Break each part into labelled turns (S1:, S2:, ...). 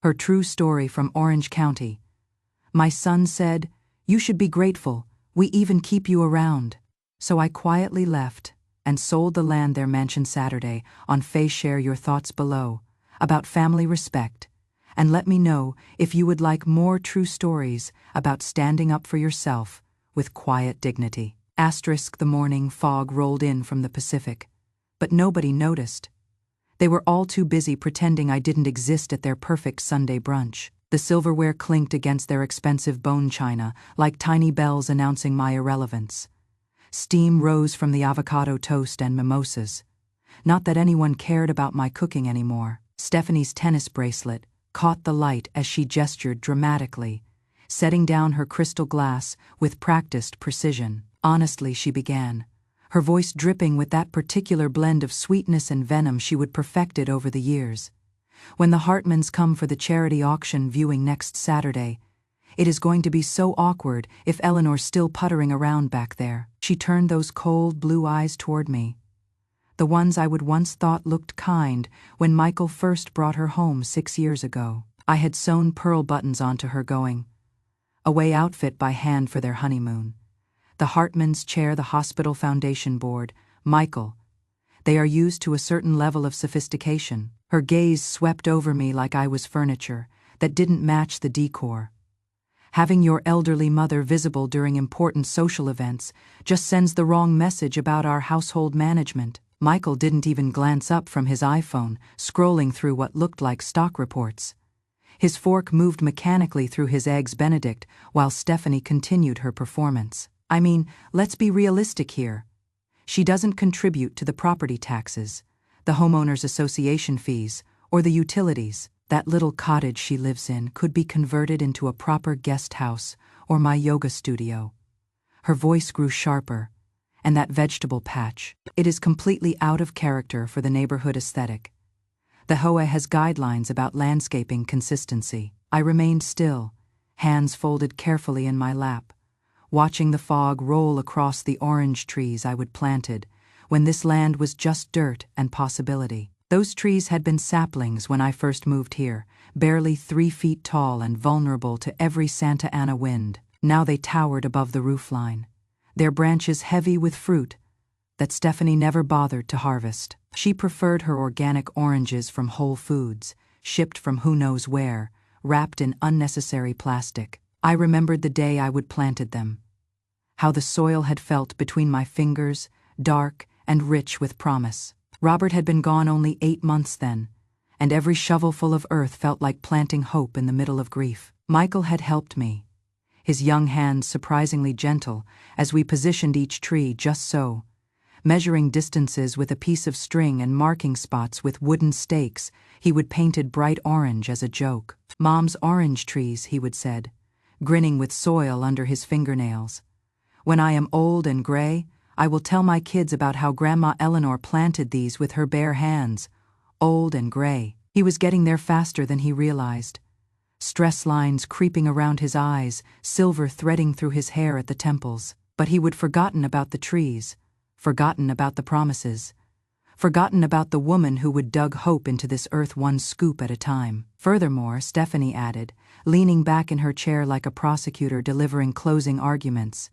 S1: Her true story from Orange County. My son said, "You should be grateful, we even keep you around." So I quietly left and sold the land their mansion Saturday. On Face, share your thoughts below about family respect, and let me know if you would like more true stories about standing up for yourself with quiet dignity. The morning fog rolled in from the Pacific, but nobody noticed. They were all too busy pretending I didn't exist at their perfect Sunday brunch. The silverware clinked against their expensive bone china like tiny bells announcing my irrelevance. Steam rose from the avocado toast and mimosas. Not that anyone cared about my cooking anymore. Stephanie's tennis bracelet caught the light as she gestured dramatically, setting down her crystal glass with practiced precision. "Honestly," she began, her voice dripping with that particular blend of sweetness and venom she would perfected over the years. "When the Hartmans come for the charity auction viewing next Saturday, it is going to be so awkward if Eleanor's still puttering around back there." She turned those cold blue eyes toward me, the ones I would once thought looked kind when Michael first brought her home 6 years ago. I had sewn pearl buttons onto her going away outfit by hand for their honeymoon. "The Hartmans chair the hospital foundation board, Michael. They are used to a certain level of sophistication." Her gaze swept over me like I was furniture that didn't match the decor. "Having your elderly mother visible during important social events just sends the wrong message about our household management." Michael didn't even glance up from his iPhone, scrolling through what looked like stock reports. His fork moved mechanically through his Eggs Benedict while Stephanie continued her performance. "I mean, let's be realistic here. She doesn't contribute to the property taxes, the homeowners association fees, or the utilities. That little cottage she lives in could be converted into a proper guest house or my yoga studio." Her voice grew sharper. "And that vegetable patch, it is completely out of character for the neighborhood aesthetic. The HOA has guidelines about landscaping consistency." I remained still, hands folded carefully in my lap, watching the fog roll across the orange trees I would planted when this land was just dirt and possibility. Those trees had been saplings when I first moved here, barely 3 feet tall and vulnerable to every Santa Ana wind. Now they towered above the roofline, their branches heavy with fruit that Stephanie never bothered to harvest. She preferred her organic oranges from Whole Foods, shipped from who knows where, wrapped in unnecessary plastic. I remembered the day I would planted them, how the soil had felt between my fingers, dark and rich with promise. Robert had been gone only 8 months then, and every shovelful of earth felt like planting hope in the middle of grief. Michael had helped me, his young hands surprisingly gentle as we positioned each tree just so, measuring distances with a piece of string and marking spots with wooden stakes he would painted bright orange as a joke. "Mom's orange trees," he would said, grinning with soil under his fingernails. "When I am old and gray, I will tell my kids about how Grandma Eleanor planted these with her bare hands." Old and gray. He was getting there faster than he realized. Stress lines creeping around his eyes, silver threading through his hair at the temples. But he would forgotten about the trees, forgotten about the promises, forgotten about the woman who would dug hope into this earth one scoop at a time. "Furthermore," Stephanie added, leaning back in her chair like a prosecutor delivering closing arguments,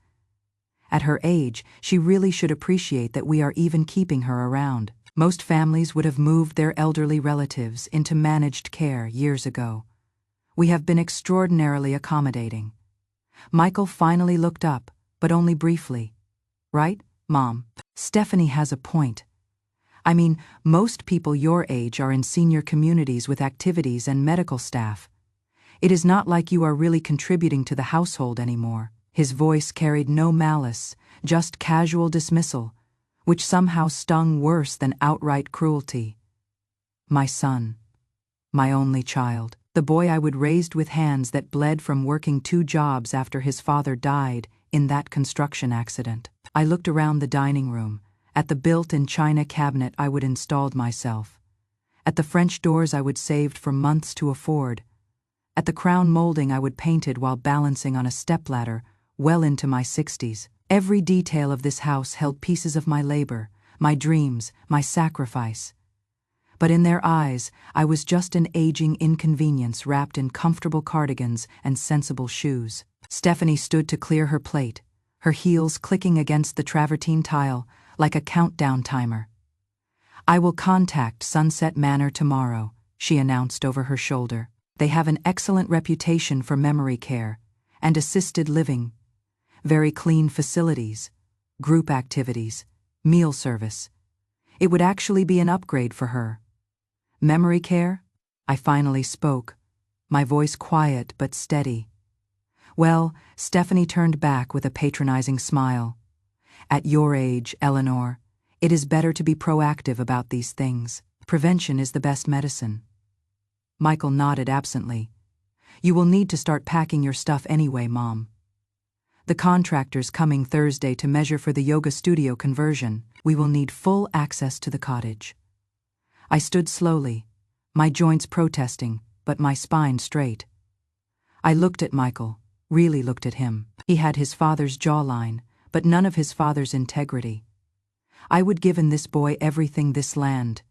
S1: "at her age, she really should appreciate that we are even keeping her around. Most families would have moved their elderly relatives into managed care years ago. We have been extraordinarily accommodating." Michael finally looked up, but only briefly. "Right, Mom? Stephanie has a point. I mean, most people your age are in senior communities with activities and medical staff. It is not like you are really contributing to the household anymore." His voice carried no malice, just casual dismissal, which somehow stung worse than outright cruelty. My son. My only child. The boy I would raised with hands that bled from working 2 jobs after his father died in that construction accident. I looked around the dining room, at the built-in china cabinet I would installed myself, at the French doors I would saved for months to afford, at the crown molding I would painted while balancing on a stepladder well into my 60s. Every detail of this house held pieces of my labor, my dreams, my sacrifice. But in their eyes, I was just an aging inconvenience wrapped in comfortable cardigans and sensible shoes. Stephanie stood to clear her plate, her heels clicking against the travertine tile like a countdown timer. "I will contact Sunset Manor tomorrow," she announced over her shoulder. "They have an excellent reputation for memory care and assisted living. Very clean facilities, group activities, meal service. It would actually be an upgrade for her." "Memory care?" I finally spoke, my voice quiet but steady. "Well," Stephanie turned back with a patronizing smile. "At your age, Eleanor, it is better to be proactive about these things. Prevention is the best medicine." Michael nodded absently. "You will need to start packing your stuff anyway, Mom. The contractor's coming Thursday to measure for the yoga studio conversion. We will need full access to the cottage." I stood slowly, my joints protesting, but my spine straight. I looked at Michael, really looked at him. He had his father's jawline, but none of his father's integrity. I would give this boy everything, this land,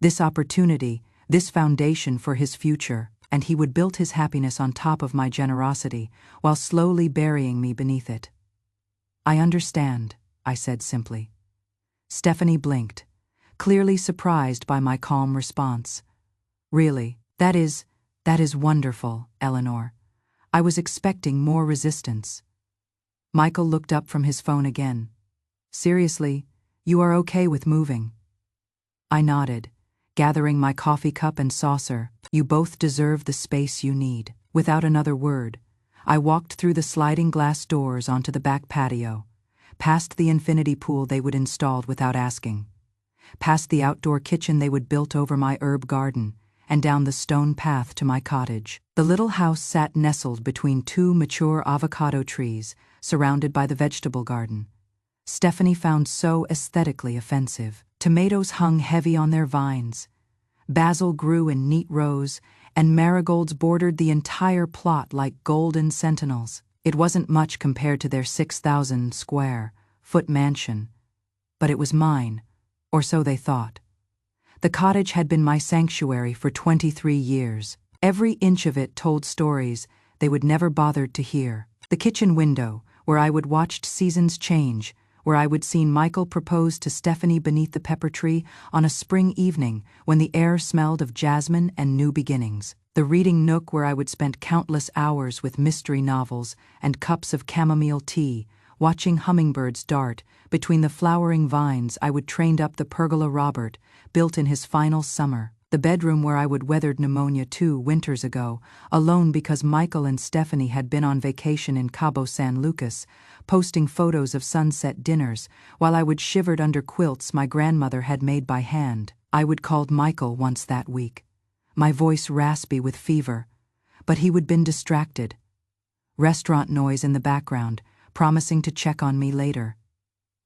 S1: this opportunity, this foundation for his future, and he would build his happiness on top of my generosity while slowly burying me beneath it. "I understand," I said simply. Stephanie blinked, clearly surprised by my calm response. "Really, that is wonderful, Eleanor. I was expecting more resistance." Michael looked up from his phone again. "Seriously, you are okay with moving?" I nodded, gathering my coffee cup and saucer. "You both deserve the space you need." Without another word, I walked through the sliding glass doors onto the back patio, past the infinity pool they would installed without asking, past the outdoor kitchen they would built over my herb garden, and down the stone path to my cottage. The little house sat nestled between two mature avocado trees, surrounded by the vegetable garden. Stephanie found so aesthetically offensive. Tomatoes hung heavy on their vines, basil grew in neat rows, and marigolds bordered the entire plot like golden sentinels. It wasn't much compared to their 6,000-square-foot mansion, but it was mine, or so they thought. The cottage had been my sanctuary for 23 years. Every inch of it told stories they would never bothered to hear. The kitchen window, where I would watched seasons change, where I would seen Michael propose to Stephanie beneath the pepper tree on a spring evening when the air smelled of jasmine and new beginnings. The reading nook where I would spend countless hours with mystery novels and cups of chamomile tea, watching hummingbirds dart between the flowering vines I would trained up the pergola Robert, built in his final summer. The bedroom where I would weathered pneumonia 2 winters ago, alone because Michael and Stephanie had been on vacation in Cabo San Lucas, posting photos of sunset dinners, while I would shivered under quilts my grandmother had made by hand. I would called Michael once that week, my voice raspy with fever, but he would been distracted. Restaurant noise in the background, promising to check on me later.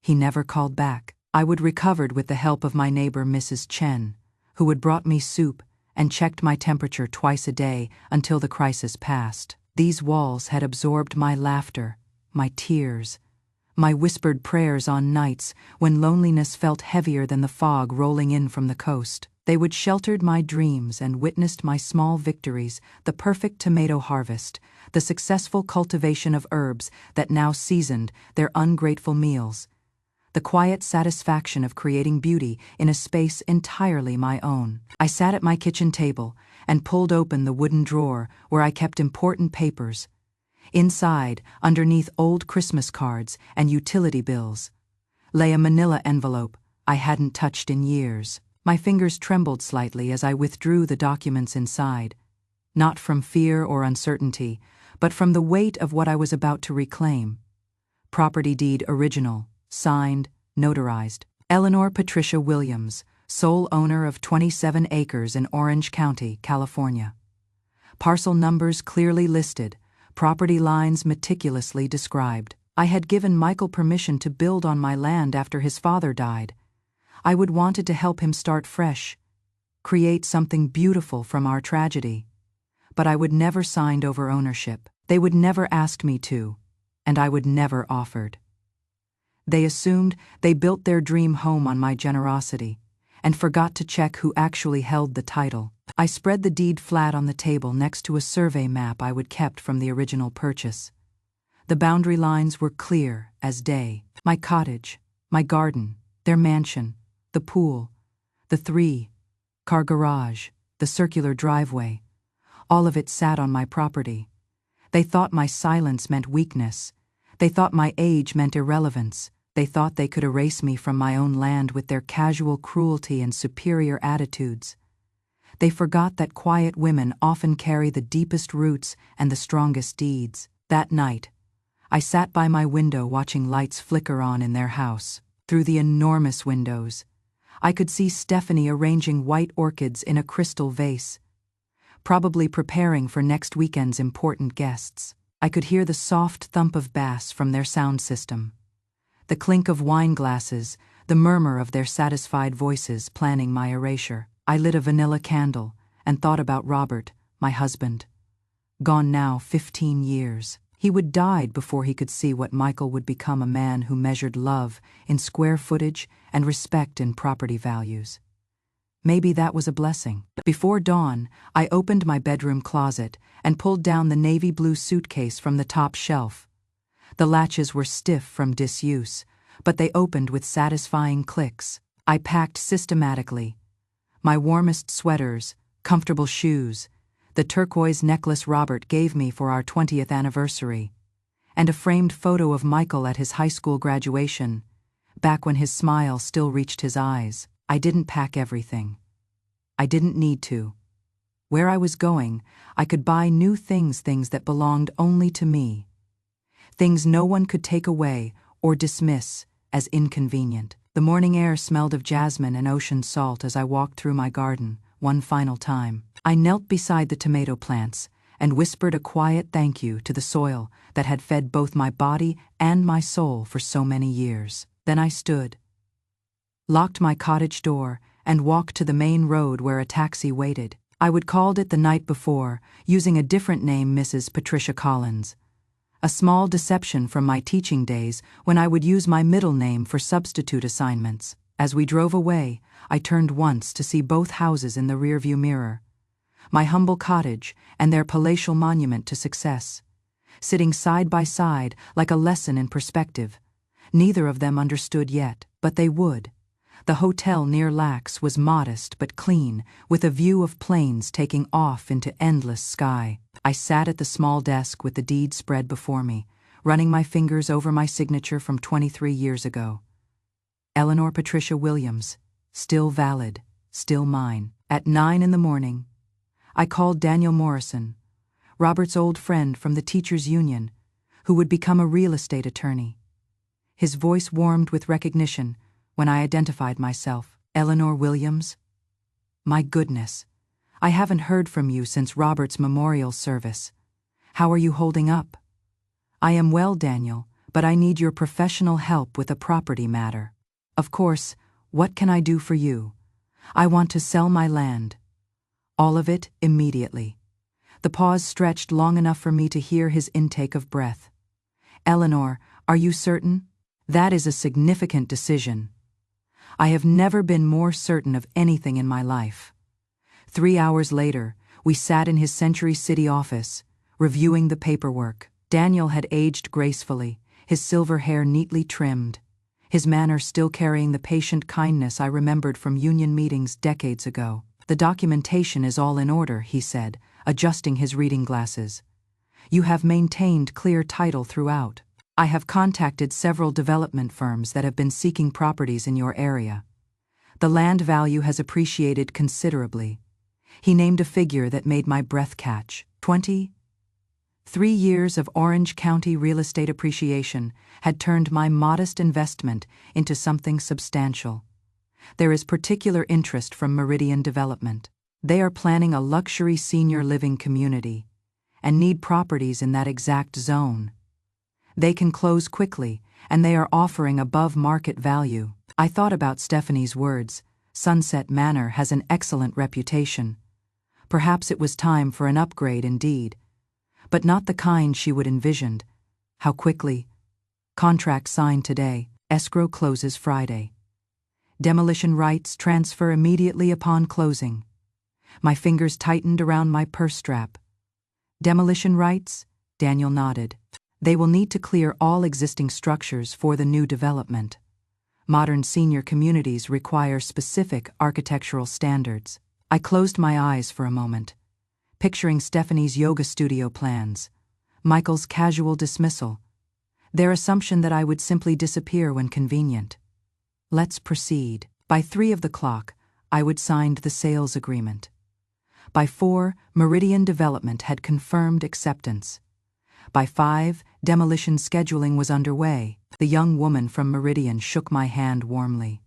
S1: He never called back. I would recovered with the help of my neighbor Mrs. Chen, who had brought me soup and checked my temperature twice a day until the crisis passed. These walls had absorbed my laughter, my tears, my whispered prayers on nights when loneliness felt heavier than the fog rolling in from the coast. They would sheltered my dreams and witnessed my small victories, the perfect tomato harvest, the successful cultivation of herbs that now seasoned their ungrateful meals, the quiet satisfaction of creating beauty in a space entirely my own. I sat at my kitchen table and pulled open the wooden drawer where I kept important papers. Inside, underneath old Christmas cards and utility bills, lay a manila envelope I hadn't touched in years. My fingers trembled slightly as I withdrew the documents inside, not from fear or uncertainty, but from the weight of what I was about to reclaim. Property deed original, signed, notarized. Eleanor Patricia Williams, sole owner of 27 acres in Orange County, California. Parcel numbers clearly listed, property lines meticulously described. I had given Michael permission to build on my land after his father died. I would wanted to help him start fresh, create something beautiful from our tragedy. But I would never signed over ownership. They would never asked me to, and I would never offered. They assumed they built their dream home on my generosity, and forgot to check who actually held the title. I spread the deed flat on the table next to a survey map I would kept from the original purchase. The boundary lines were clear as day. My cottage, my garden, their mansion, the pool, the 3-car garage, the circular driveway. All of it sat on my property. They thought my silence meant weakness. They thought my age meant irrelevance. They thought they could erase me from my own land with their casual cruelty and superior attitudes. They forgot that quiet women often carry the deepest roots and the strongest deeds. That night, I sat by my window watching lights flicker on in their house. Through the enormous windows, I could see Stephanie arranging white orchids in a crystal vase, probably preparing for next weekend's important guests. I could hear the soft thump of bass from their sound system, the clink of wine glasses, the murmur of their satisfied voices planning my erasure. I lit a vanilla candle and thought about Robert, my husband. Gone now 15 years. He would die before he could see what Michael would become, a man who measured love in square footage and respect in property values. Maybe that was a blessing. Before dawn, I opened my bedroom closet and pulled down the navy blue suitcase from the top shelf. The latches were stiff from disuse, but they opened with satisfying clicks. I packed systematically. My warmest sweaters, comfortable shoes, the turquoise necklace Robert gave me for our 20th anniversary, and a framed photo of Michael at his high school graduation, back when his smile still reached his eyes. I didn't pack everything. I didn't need to. Where I was going, I could buy new things that belonged only to me. Things no one could take away or dismiss as inconvenient. The morning air smelled of jasmine and ocean salt as I walked through my garden, one final time. I knelt beside the tomato plants and whispered a quiet thank you to the soil that had fed both my body and my soul for so many years. Then I stood, locked my cottage door, and walked to the main road where a taxi waited. I would called it the night before, using a different name, Mrs. Patricia Collins. A small deception from my teaching days when I would use my middle name for substitute assignments. As we drove away, I turned once to see both houses in the rearview mirror. My humble cottage and their palatial monument to success, sitting side by side like a lesson in perspective. Neither of them understood yet, but they would. The hotel near Lax was modest but clean, with a view of planes taking off into endless sky. I sat at the small desk with the deed spread before me, running my fingers over my signature from 23 years ago. Eleanor Patricia Williams, still valid, still mine. At 9 in the morning, I called Daniel Morrison, Robert's old friend from the teachers' union, who would become a real estate attorney. His voice warmed with recognition when I identified myself. Eleanor Williams? My goodness, I haven't heard from you since Robert's memorial service. How are you holding up? I am well, Daniel, but I need your professional help with a property matter. Of course, what can I do for you? I want to sell my land. All of it, immediately. The pause stretched long enough for me to hear his intake of breath. Eleanor, are you certain? That is a significant decision. I have never been more certain of anything in my life. 3 hours later, we sat in his Century City office, reviewing the paperwork. Daniel had aged gracefully, his silver hair neatly trimmed, his manner still carrying the patient kindness I remembered from union meetings decades ago. The documentation is all in order, he said, adjusting his reading glasses. You have maintained clear title throughout. I have contacted several development firms that have been seeking properties in your area. The land value has appreciated considerably. He named a figure that made my breath catch. 3 years of Orange County real estate appreciation had turned my modest investment into something substantial. There is particular interest from Meridian Development. They are planning a luxury senior living community and need properties in that exact zone. They can close quickly, and they are offering above market value. I thought about Stephanie's words. Sunset Manor has an excellent reputation. Perhaps it was time for an upgrade indeed, but not the kind she would envisioned. How quickly? Contract signed today, escrow closes Friday. Demolition rights transfer immediately upon closing. My fingers tightened around my purse strap. Demolition rights? Daniel nodded. They will need to clear all existing structures for the new development. Modern senior communities require specific architectural standards. I closed my eyes for a moment, picturing Stephanie's yoga studio plans, Michael's casual dismissal, their assumption that I would simply disappear when convenient. Let's proceed. By 3 o'clock, I would signed the sales agreement. By 4, Meridian Development had confirmed acceptance. By 5, demolition scheduling was underway. The young woman from Meridian shook my hand warmly.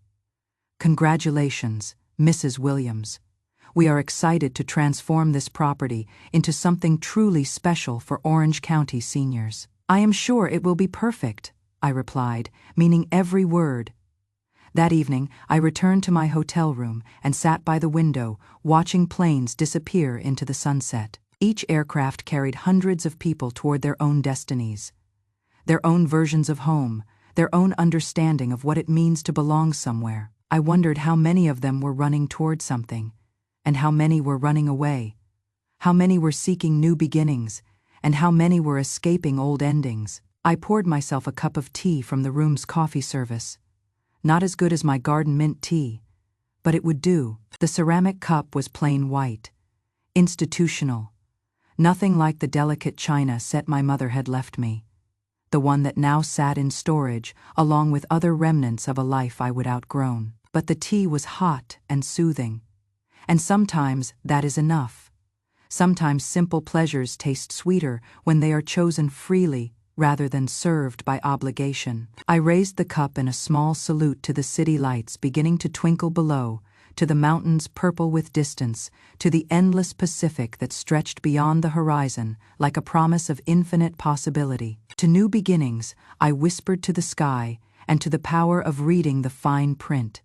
S1: Congratulations, Mrs. Williams. We are excited to transform this property into something truly special for Orange County seniors. I am sure it will be perfect, I replied, meaning every word. That evening, I returned to my hotel room and sat by the window, watching planes disappear into the sunset. Each aircraft carried hundreds of people toward their own destinies, their own versions of home, their own understanding of what it means to belong somewhere. I wondered how many of them were running toward something, and how many were running away, how many were seeking new beginnings, and how many were escaping old endings. I poured myself a cup of tea from the room's coffee service. Not as good as my garden mint tea, but it would do. The ceramic cup was plain white, institutional, nothing like the delicate china set my mother had left me, the one that now sat in storage along with other remnants of a life I would outgrown. But the tea was hot and soothing, and sometimes that is enough. Sometimes simple pleasures taste sweeter when they are chosen freely rather than served by obligation. I raised the cup in a small salute to the city lights beginning to twinkle below, to the mountains purple with distance, to the endless Pacific that stretched beyond the horizon like a promise of infinite possibility. To new beginnings, I whispered to the sky and to the power of reading the fine print.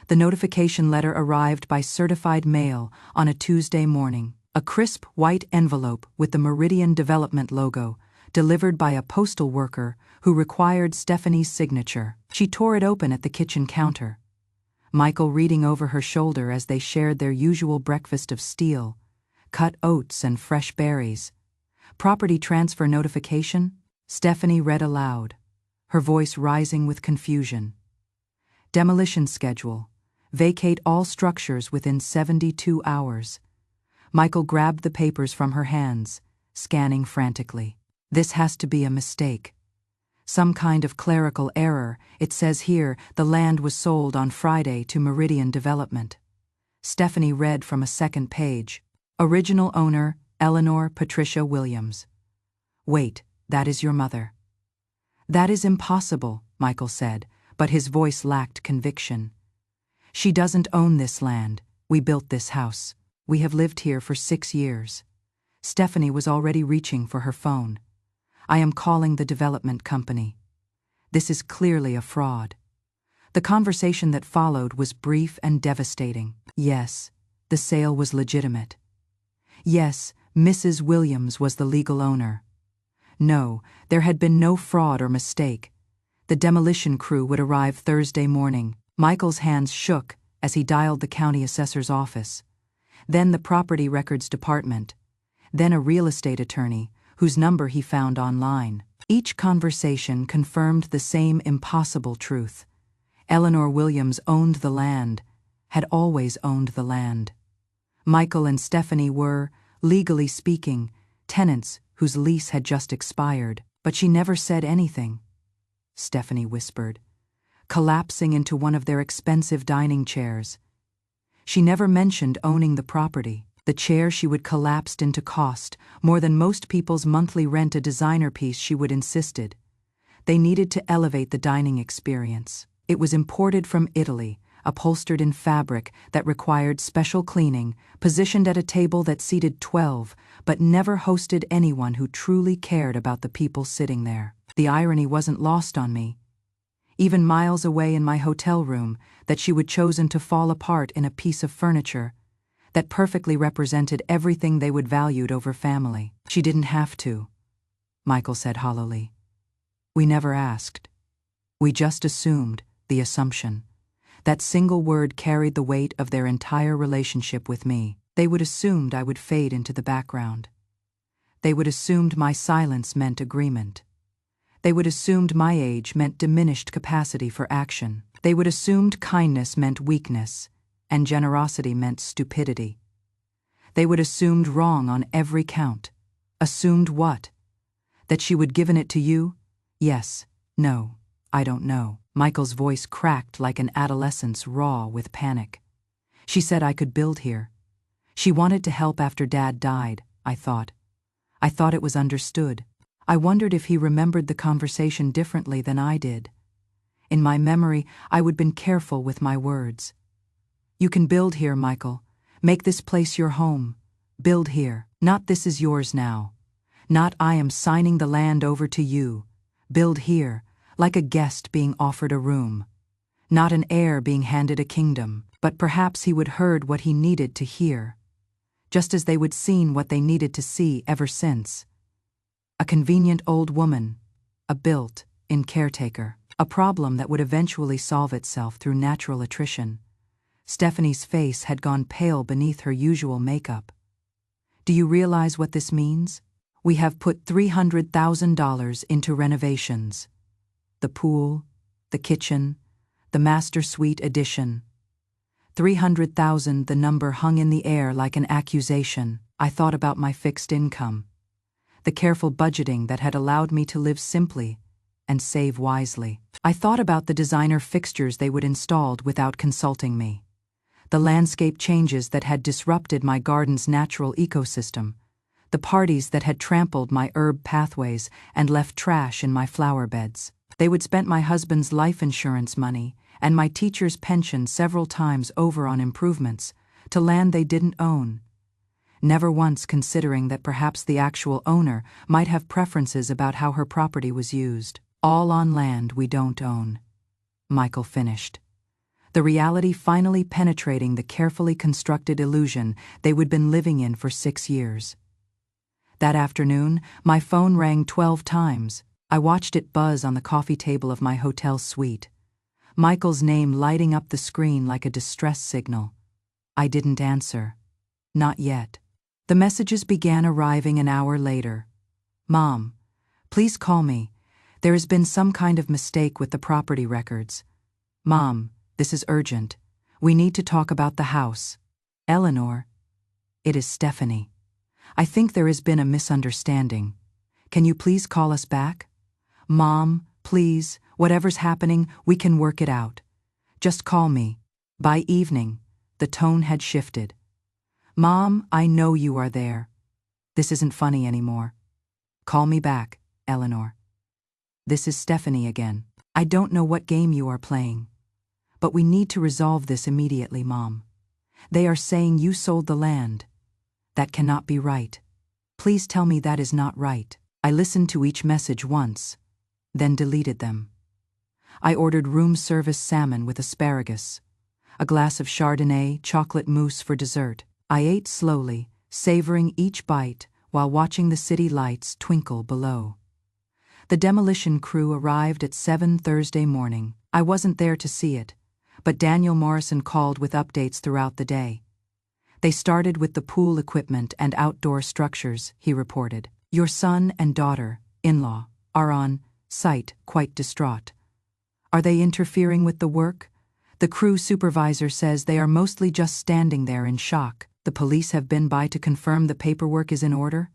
S1: The notification letter arrived by certified mail on a Tuesday morning, a crisp white envelope with the Meridian Development logo, delivered by a postal worker who required Stephanie's signature. She tore it open at the kitchen counter, Michael reading over her shoulder as they shared their usual breakfast of steel, cut oats and fresh berries. Property transfer notification? Stephanie read aloud, her voice rising with confusion. Demolition schedule. Vacate all structures within 72 hours. Michael grabbed the papers from her hands, scanning frantically. This has to be a mistake. Some kind of clerical error. It says here the land was sold on Friday to Meridian Development. Stephanie read from a second page. Original owner, Eleanor Patricia Williams. Wait, that is your mother. That is impossible, Michael said, but his voice lacked conviction. She doesn't own this land. We built this house. We have lived here for 6 years. Stephanie was already reaching for her phone. I am calling the development company. This is clearly a fraud. The conversation that followed was brief and devastating. Yes, the sale was legitimate. Yes, Mrs. Williams was the legal owner. No, there had been no fraud or mistake. The demolition crew would arrive Thursday morning. Michael's hands shook as he dialed the county assessor's office, then the property records department, then a real estate attorney, whose number he found online. Each conversation confirmed the same impossible truth. Eleanor Williams owned the land, had always owned the land. Michael and Stephanie were, legally speaking, tenants whose lease had just expired, but she never said anything. Stephanie whispered, collapsing into one of their expensive dining chairs. She never mentioned owning the property. The chair she would collapsed into cost, more than most people's monthly rent a designer piece she would insisted. They needed to elevate the dining experience. It was imported from Italy, upholstered in fabric that required special cleaning, positioned at a table that seated 12, but never hosted anyone who truly cared about the people sitting there. The irony wasn't lost on me. Even miles away in my hotel room, that she would chosen to fall apart in a piece of furniture that perfectly represented everything they would valued over family. She didn't have to, Michael said hollowly. We never asked. We just assumed the assumption That single word carried the weight of their entire relationship with me. They would assumed I would fade into the background. They would assumed my silence meant agreement. They would assumed my age meant diminished capacity for action. They would assumed kindness meant weakness, and generosity meant stupidity. They would assumed wrong on every count. Assumed what? That she would given it to you? Yes, no, I don't know. Michael's voice cracked like an adolescent's raw with panic. She said I could build here. She wanted to help after Dad died, I thought. I thought it was understood. I wondered if he remembered the conversation differently than I did. In my memory, I would been careful with my words. You can build here, Michael. Make this place your home. Build here. Not this is yours now. Not I am signing the land over to you. Build here, like a guest being offered a room. Not an heir being handed a kingdom, but perhaps he would heard what he needed to hear. Just as they would seen what they needed to see ever since. A convenient old woman, a built-in caretaker, a problem that would eventually solve itself through natural attrition. Stephanie's face had gone pale beneath her usual makeup. Do you realize what this means? We have put $300,000 into renovations. The pool, the kitchen, the master suite addition. 300,000, the number hung in the air like an accusation. I thought about my fixed income. The careful budgeting that had allowed me to live simply and save wisely. I thought about the designer fixtures they would install without consulting me. The landscape changes that had disrupted my garden's natural ecosystem. The parties that had trampled my herb pathways and left trash in my flower beds. They would spend my husband's life insurance money and my teacher's pension several times over on improvements to land they didn't own, never once considering that perhaps the actual owner might have preferences about how her property was used. All on land we don't own. Michael finished. The reality finally penetrating the carefully constructed illusion they would been living in for 6 years. That afternoon, my phone rang 12 times. I watched it buzz on the coffee table of my hotel suite. Michael's name lighting up the screen like a distress signal. I didn't answer. Not yet. The messages began arriving an hour later. Mom, please call me. There has been some kind of mistake with the property records. Mom, this is urgent. We need to talk about the house. Eleanor. It is Stephanie. I think there has been a misunderstanding. Can you please call us back? Mom, please, whatever's happening, we can work it out. Just call me. By evening, the tone had shifted. Mom, I know you are there. This isn't funny anymore. Call me back, Eleanor. This is Stephanie again. I don't know what game you are playing. But we need to resolve this immediately, Mom. They are saying you sold the land. That cannot be right. Please tell me that is not right. I listened to each message once, then deleted them. I ordered room service salmon with asparagus, a glass of Chardonnay chocolate mousse for dessert. I ate slowly, savoring each bite while watching the city lights twinkle below. The demolition crew arrived at 7 Thursday morning. I wasn't there to see it, but Daniel Morrison called with updates throughout the day. They started with the pool equipment and outdoor structures, he reported. Your son and daughter, in-law, are on site, quite distraught. Are they interfering with the work? The crew supervisor says they are mostly just standing there in shock. The police have been by to confirm the paperwork is in order.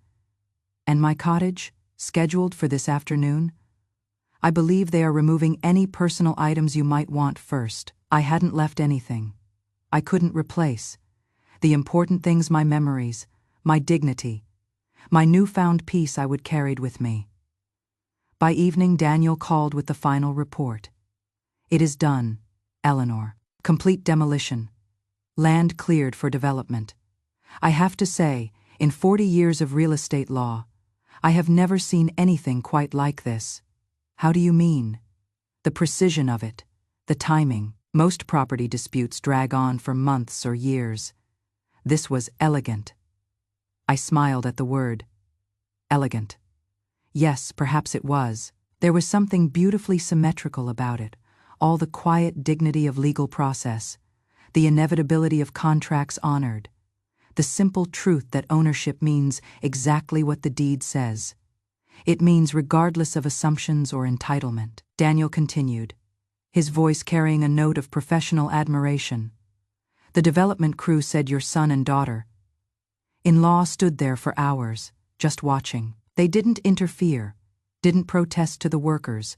S1: And my cottage, scheduled for this afternoon? I believe they are removing any personal items you might want first. I hadn't left anything. I couldn't replace. The important things, my memories, my dignity, my newfound peace I would carried with me. By evening, Daniel called with the final report. It is done, Eleanor. Complete demolition. Land cleared for development. I have to say, in 40 years of real estate law, I have never seen anything quite like this. How do you mean? The precision of it, the timing. Most property disputes drag on for months or years. This was elegant. I smiled at the word. Elegant. Yes, perhaps it was. There was something beautifully symmetrical about it, all the quiet dignity of legal process, the inevitability of contracts honored, the simple truth that ownership means exactly what the deed says. It means regardless of assumptions or entitlement. Daniel continued, his voice carrying a note of professional admiration. The development crew said your son and daughter-in-law stood there for hours, just watching. They didn't interfere, didn't protest to the workers,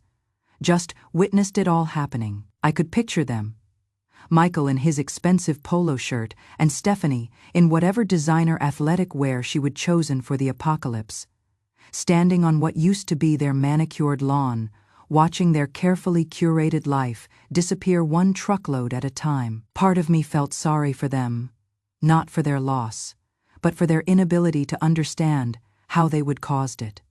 S1: just witnessed it all happening. I could picture them. Michael in his expensive polo shirt and Stephanie in whatever designer athletic wear she would chosen for the apocalypse, standing on what used to be their manicured lawn, watching their carefully curated life disappear one truckload at a time. Part of me felt sorry for them, not for their loss, but for their inability to understand how they would caused it.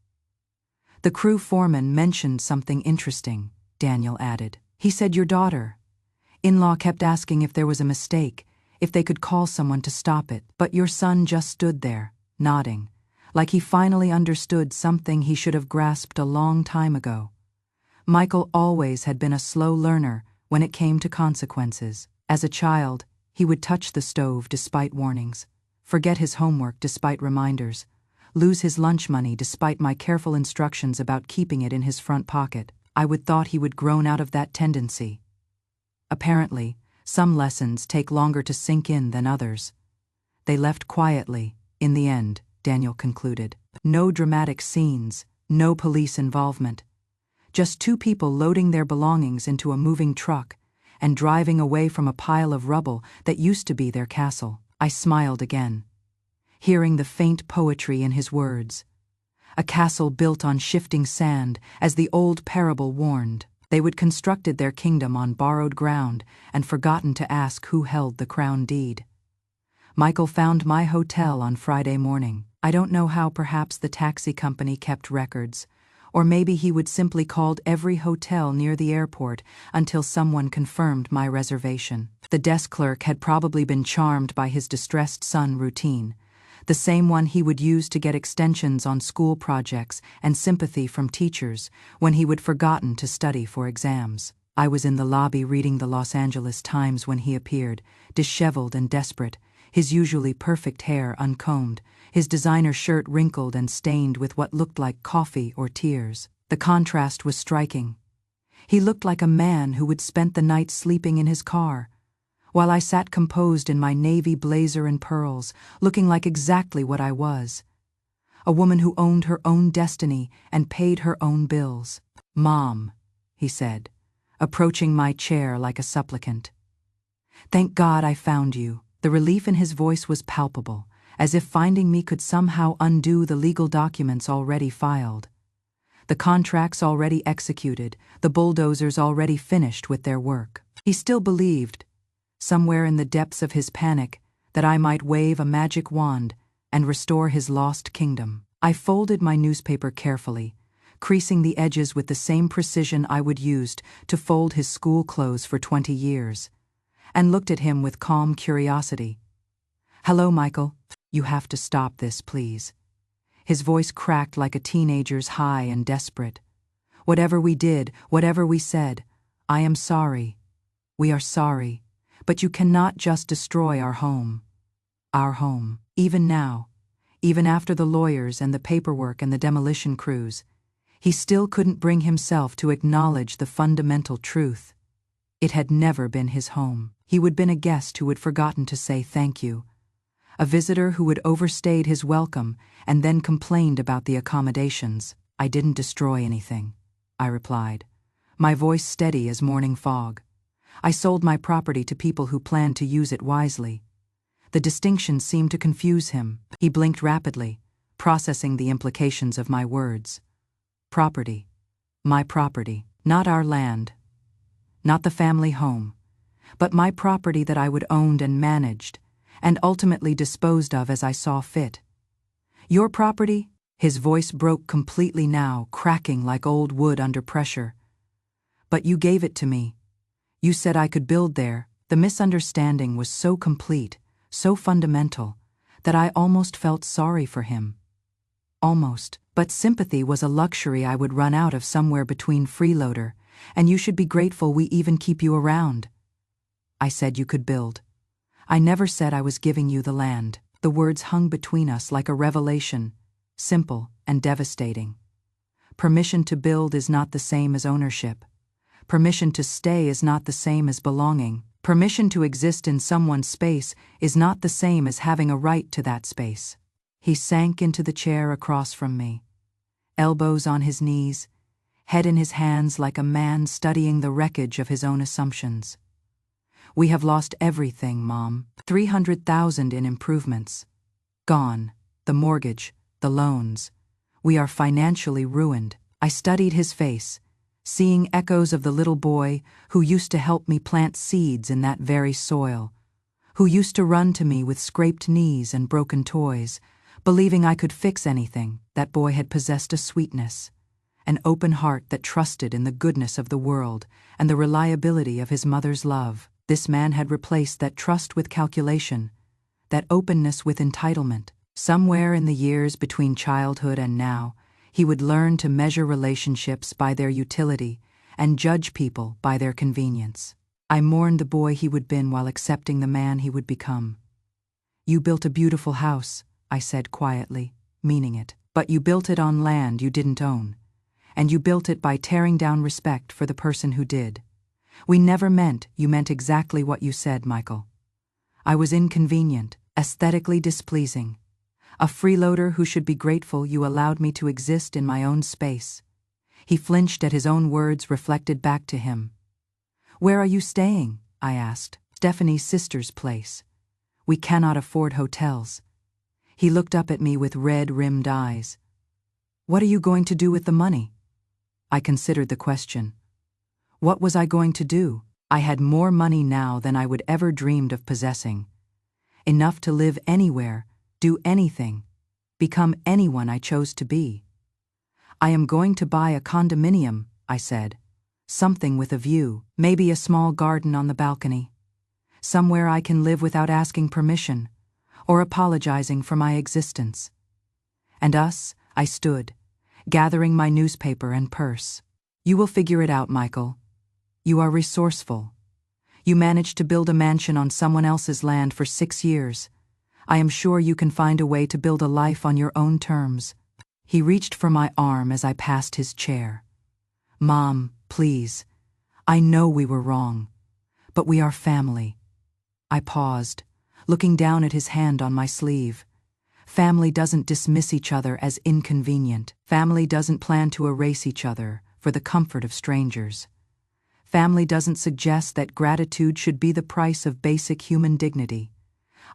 S1: The crew foreman mentioned something interesting, Daniel added. He said your daughter-in-law kept asking if there was a mistake, if they could call someone to stop it, but your son just stood there, nodding, like he finally understood something he should have grasped a long time ago. Michael always had been a slow learner when it came to consequences. As a child, he would touch the stove despite warnings, forget his homework despite reminders, lose his lunch money despite my careful instructions about keeping it in his front pocket. I would thought he would grown out of that tendency. Apparently, some lessons take longer to sink in than others. They left quietly, in the end, Daniel concluded. No dramatic scenes, no police involvement. Just two people loading their belongings into a moving truck and driving away from a pile of rubble that used to be their castle. I smiled again, hearing the faint poetry in his words. A castle built on shifting sand, as the old parable warned. They would constructed their kingdom on borrowed ground and forgotten to ask who held the crown deed. Michael found my hotel on Friday morning. I don't know how, perhaps the taxi company kept records, or maybe he would simply called every hotel near the airport until someone confirmed my reservation. The desk clerk had probably been charmed by his distressed son routine, the same one he would use to get extensions on school projects and sympathy from teachers when he would forgotten to study for exams. I was in the lobby reading the Los Angeles Times when he appeared, disheveled and desperate, his usually perfect hair uncombed, his designer shirt wrinkled and stained with what looked like coffee or tears. The contrast was striking. He looked like a man who would spent the night sleeping in his car, while I sat composed in my navy blazer and pearls, looking like exactly what I was. A woman who owned her own destiny and paid her own bills. "Mom," he said, approaching my chair like a supplicant. "Thank God I found you." The relief in his voice was palpable, as if finding me could somehow undo the legal documents already filed. The contracts already executed, the bulldozers already finished with their work. He still believed, somewhere in the depths of his panic, that I might wave a magic wand and restore his lost kingdom. I folded my newspaper carefully, creasing the edges with the same precision I would used to fold his school clothes for 20 years, and looked at him with calm curiosity. "Hello, Michael. You have to stop this, please." His voice cracked like a teenager's, high and desperate. "Whatever we did, whatever we said, I am sorry. We are sorry. But you cannot just destroy our home. Our home. Even now, even after the lawyers and the paperwork and the demolition crews, he still couldn't bring himself to acknowledge the fundamental truth. It had never been his home. He would been a guest who had forgotten to say thank you, a visitor who had overstayed his welcome and then complained about the accommodations. "I didn't destroy anything," I replied, my voice steady as morning fog. "I sold my property to people who planned to use it wisely." The distinction seemed to confuse him. He blinked rapidly, processing the implications of my words. Property. My property. Not our land. Not the family home. But my property that I would owned and managed, and ultimately disposed of as I saw fit. "Your property?" His voice broke completely now, cracking like old wood under pressure. "But you gave it to me. You said I could build there." The misunderstanding was so complete, so fundamental, that I almost felt sorry for him. Almost. But sympathy was a luxury I would run out of somewhere between freeloader And you should be grateful we even keep you around. I said you could build. I never said I was giving you the land. The words hung between us like a revelation, simple and devastating. Permission to build is not the same as ownership. Permission to stay is not the same as belonging. Permission to exist in someone's space is not the same as having a right to that space. He sank into the chair across from me, elbows on his knees, head in his hands like a man studying the wreckage of his own assumptions. We have lost everything, Mom. 300,000 in improvements. Gone. The mortgage, the loans. We are financially ruined. I studied his face, seeing echoes of the little boy who used to help me plant seeds in that very soil, who used to run to me with scraped knees and broken toys, believing I could fix anything. That boy had possessed a sweetness, an open heart that trusted in the goodness of the world and the reliability of his mother's love. This man had replaced that trust with calculation, that openness with entitlement. Somewhere in the years between childhood and now, he would learn to measure relationships by their utility and judge people by their convenience. I mourned the boy he would been while accepting the man he would become. You built a beautiful house, I said quietly, meaning it. But you built it on land you didn't own. And you built it by tearing down respect for the person who did. We never meant you meant exactly what you said, Michael. I was inconvenient, aesthetically displeasing. A freeloader who should be grateful you allowed me to exist in my own space. He flinched at his own words reflected back to him. Where are you staying? I asked. Stephanie's sister's place. We cannot afford hotels. He looked up at me with red-rimmed eyes. What are you going to do with the money? I considered the question. What was I going to do? I had more money now than I would ever dreamed of possessing. Enough to live anywhere, do anything, become anyone I chose to be. I am going to buy a condominium, I said. Something with a view, maybe a small garden on the balcony. Somewhere I can live without asking permission, or apologizing for my existence. And us, I stood, gathering my newspaper and purse. You will figure it out, Michael. You are resourceful. You managed to build a mansion on someone else's land for 6 years. I am sure you can find a way to build a life on your own terms. He reached for my arm as I passed his chair. Mom, please. I know we were wrong, but we are family. I paused, looking down at his hand on my sleeve. Family doesn't dismiss each other as inconvenient. Family doesn't plan to erase each other for the comfort of strangers. Family doesn't suggest that gratitude should be the price of basic human dignity.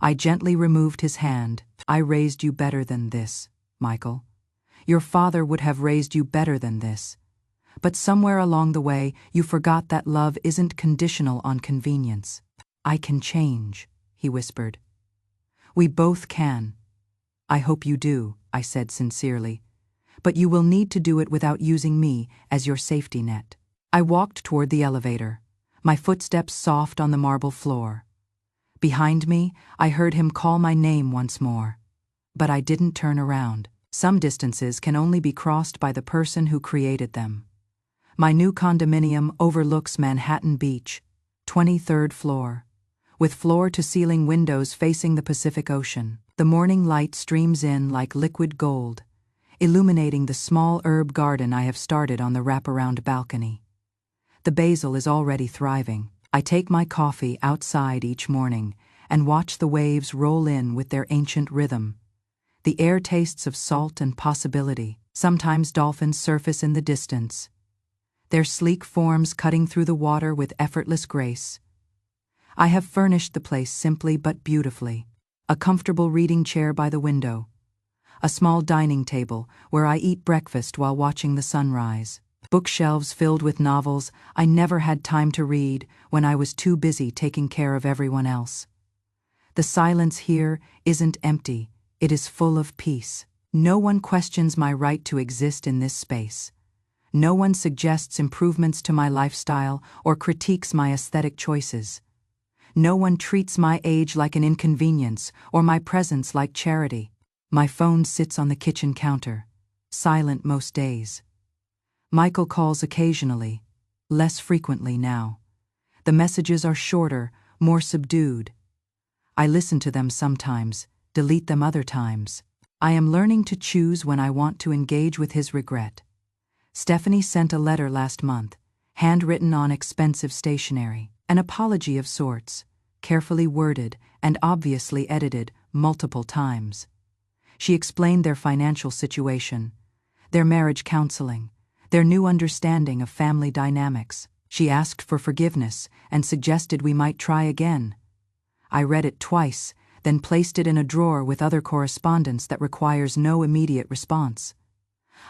S1: I gently removed his hand. I raised you better than this, Michael. Your father would have raised you better than this. But somewhere along the way, you forgot that love isn't conditional on convenience. I can change, he whispered. We both can. I hope you do, I said sincerely. But you will need to do it without using me as your safety net. I walked toward the elevator, my footsteps soft on the marble floor. Behind me, I heard him call my name once more. But I didn't turn around. Some distances can only be crossed by the person who created them. My new condominium overlooks Manhattan Beach, 23rd floor, with floor-to-ceiling windows facing the Pacific Ocean. The morning light streams in like liquid gold, illuminating the small herb garden I have started on the wraparound balcony. The basil is already thriving. I take my coffee outside each morning and watch the waves roll in with their ancient rhythm. The air tastes of salt and possibility. Sometimes dolphins surface in the distance, their sleek forms cutting through the water with effortless grace. I have furnished the place simply but beautifully. A comfortable reading chair by the window, a small dining table where I eat breakfast while watching the sunrise, bookshelves filled with novels I never had time to read when I was too busy taking care of everyone else. The silence here isn't empty, it is full of peace. No one questions my right to exist in this space. No one suggests improvements to my lifestyle or critiques my aesthetic choices. No one treats my age like an inconvenience or my presence like charity. My phone sits on the kitchen counter, silent most days. Michael calls occasionally, less frequently now. The messages are shorter, more subdued. I listen to them sometimes, delete them other times. I am learning to choose when I want to engage with his regret. Stephanie sent a letter last month, handwritten on expensive stationery, an apology of sorts, carefully worded and obviously edited multiple times. She explained their financial situation, their marriage counseling, their new understanding of family dynamics. She asked for forgiveness and suggested we might try again. I read it twice, then placed it in a drawer with other correspondence that requires no immediate response.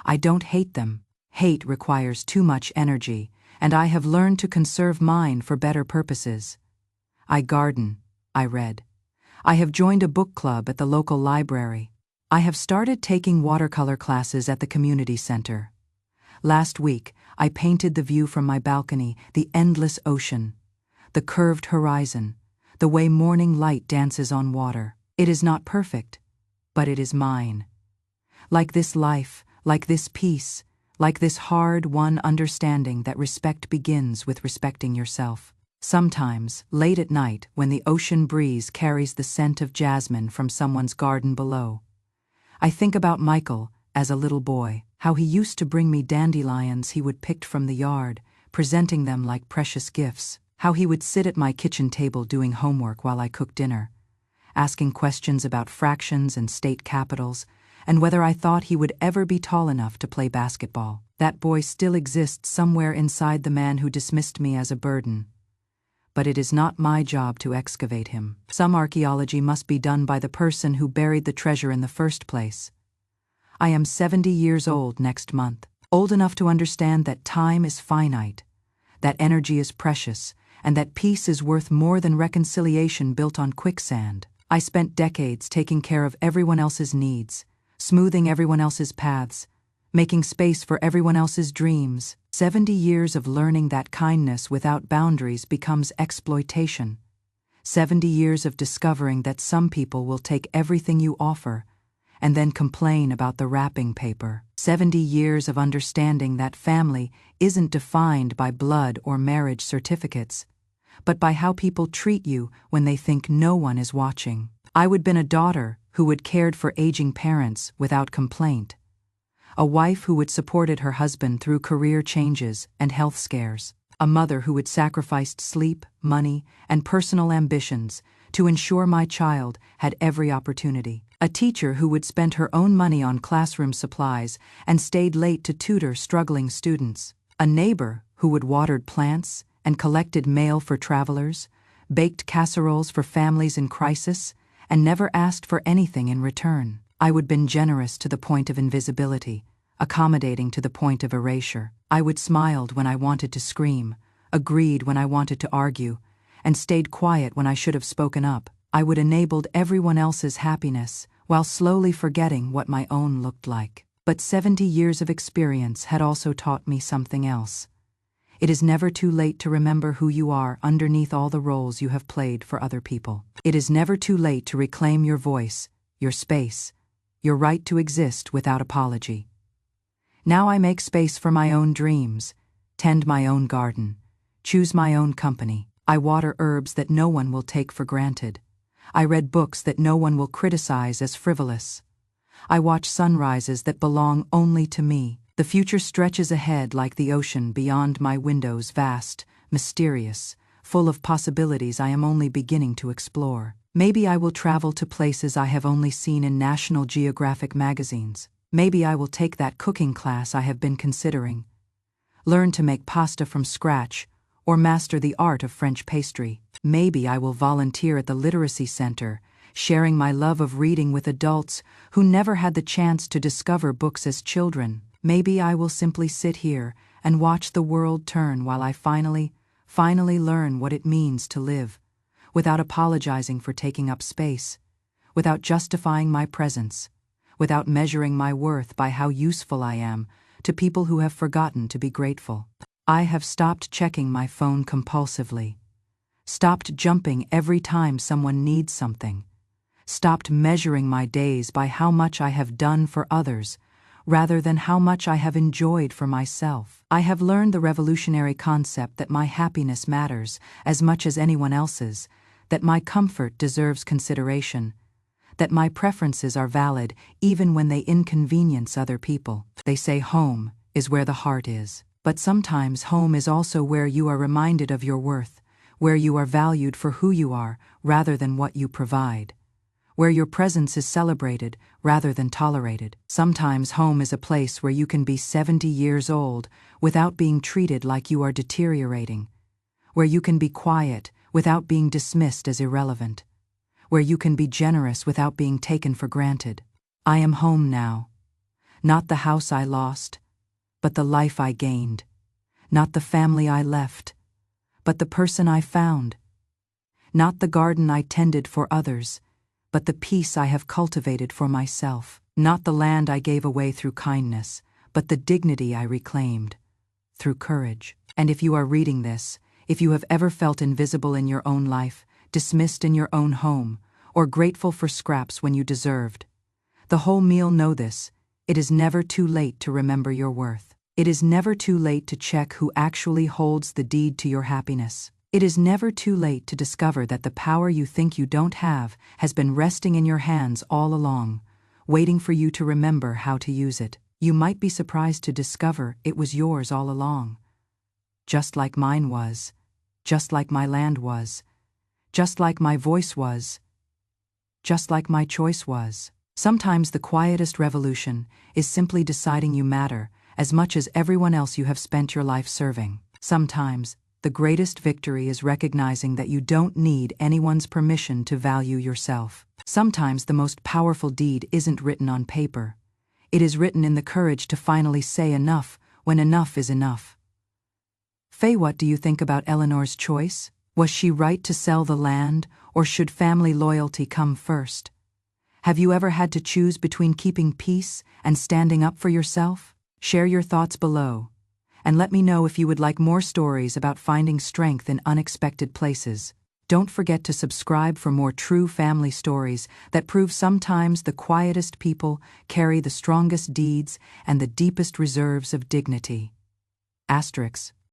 S1: I don't hate them. Hate requires too much energy, and I have learned to conserve mine for better purposes. I garden, I read. I have joined a book club at the local library. I have started taking watercolor classes at the community center. Last week, I painted the view from my balcony, the endless ocean, the curved horizon, the way morning light dances on water. It is not perfect, but it is mine. Like this life, like this peace, like this hard-won understanding that respect begins with respecting yourself. Sometimes, late at night, when the ocean breeze carries the scent of jasmine from someone's garden below, I think about Michael as a little boy, how he used to bring me dandelions he would pick from the yard, presenting them like precious gifts, how he would sit at my kitchen table doing homework while I cooked dinner, asking questions about fractions and state capitals, and whether I thought he would ever be tall enough to play basketball. That boy still exists somewhere inside the man who dismissed me as a burden. But it is not my job to excavate him. Some archaeology must be done by the person who buried the treasure in the first place. I am 70 years old next month, old enough to understand that time is finite, that energy is precious, and that peace is worth more than reconciliation built on quicksand. I spent decades taking care of everyone else's needs, smoothing everyone else's paths, making space for everyone else's dreams. 70 years of learning that kindness without boundaries becomes exploitation. 70 years of discovering that some people will take everything you offer and then complain about the wrapping paper. 70 years of understanding that family isn't defined by blood or marriage certificates, but by how people treat you when they think no one is watching. I would have been a daughter who would cared for aging parents without complaint, a wife who would supported her husband through career changes and health scares, a mother who would sacrificed sleep, money, and personal ambitions to ensure my child had every opportunity, a teacher who would spend her own money on classroom supplies and stayed late to tutor struggling students, a neighbor who would watered plants and collected mail for travelers, baked casseroles for families in crisis, and never asked for anything in return. I would have been generous to the point of invisibility, accommodating to the point of erasure. I would smiled when I wanted to scream, agreed when I wanted to argue, and stayed quiet when I should have spoken up. I would enabled everyone else's happiness while slowly forgetting what my own looked like. But 70 years of experience had also taught me something else. It is never too late to remember who you are underneath all the roles you have played for other people. It is never too late to reclaim your voice, your space, your right to exist without apology. Now I make space for my own dreams, tend my own garden, choose my own company. I water herbs that no one will take for granted. I read books that no one will criticize as frivolous. I watch sunrises that belong only to me. The future stretches ahead like the ocean beyond my windows, vast, mysterious, full of possibilities I am only beginning to explore. Maybe I will travel to places I have only seen in National Geographic magazines. Maybe I will take that cooking class I have been considering, learn to make pasta from scratch, or master the art of French pastry. Maybe I will volunteer at the literacy center, sharing my love of reading with adults who never had the chance to discover books as children. Maybe I will simply sit here and watch the world turn while I finally learn what it means to live, without apologizing for taking up space, without justifying my presence, without measuring my worth by how useful I am to people who have forgotten to be grateful. I have stopped checking my phone compulsively, stopped jumping every time someone needs something, stopped measuring my days by how much I have done for others, rather than how much I have enjoyed for myself. I have learned the revolutionary concept that my happiness matters as much as anyone else's, that my comfort deserves consideration, that my preferences are valid even when they inconvenience other people. They say home is where the heart is, but sometimes home is also where you are reminded of your worth, where you are valued for who you are rather than what you provide, where your presence is celebrated rather than tolerated. Sometimes home is a place where you can be 70 years old without being treated like you are deteriorating, where you can be quiet without being dismissed as irrelevant, where you can be generous without being taken for granted. I am home now. Not the house I lost, but the life I gained. Not the family I left, but the person I found. Not the garden I tended for others, but the peace I have cultivated for myself. Not the land I gave away through kindness, but the dignity I reclaimed through courage. And if you are reading this, if you have ever felt invisible in your own life, dismissed in your own home, or grateful for scraps when you deserved, the whole meal know this: it is never too late to remember your worth. It is never too late to check who actually holds the deed to your happiness. It is never too late to discover that the power you think you don't have has been resting in your hands all along, waiting for you to remember how to use it. You might be surprised to discover it was yours all along. Just like mine was, just like my land was, just like my voice was, just like my choice was. Sometimes the quietest revolution is simply deciding you matter as much as everyone else you have spent your life serving. Sometimes the greatest victory is recognizing that you don't need anyone's permission to value yourself. Sometimes the most powerful deed isn't written on paper. It is written in the courage to finally say enough when enough is enough. Faye, what do you think about Eleanor's choice? Was she right to sell the land, or should family loyalty come first? Have you ever had to choose between keeping peace and standing up for yourself? Share your thoughts below, and let me know if you would like more stories about finding strength in unexpected places. Don't forget to subscribe for more true family stories that prove sometimes the quietest people carry the strongest deeds and the deepest reserves of dignity. Asterix.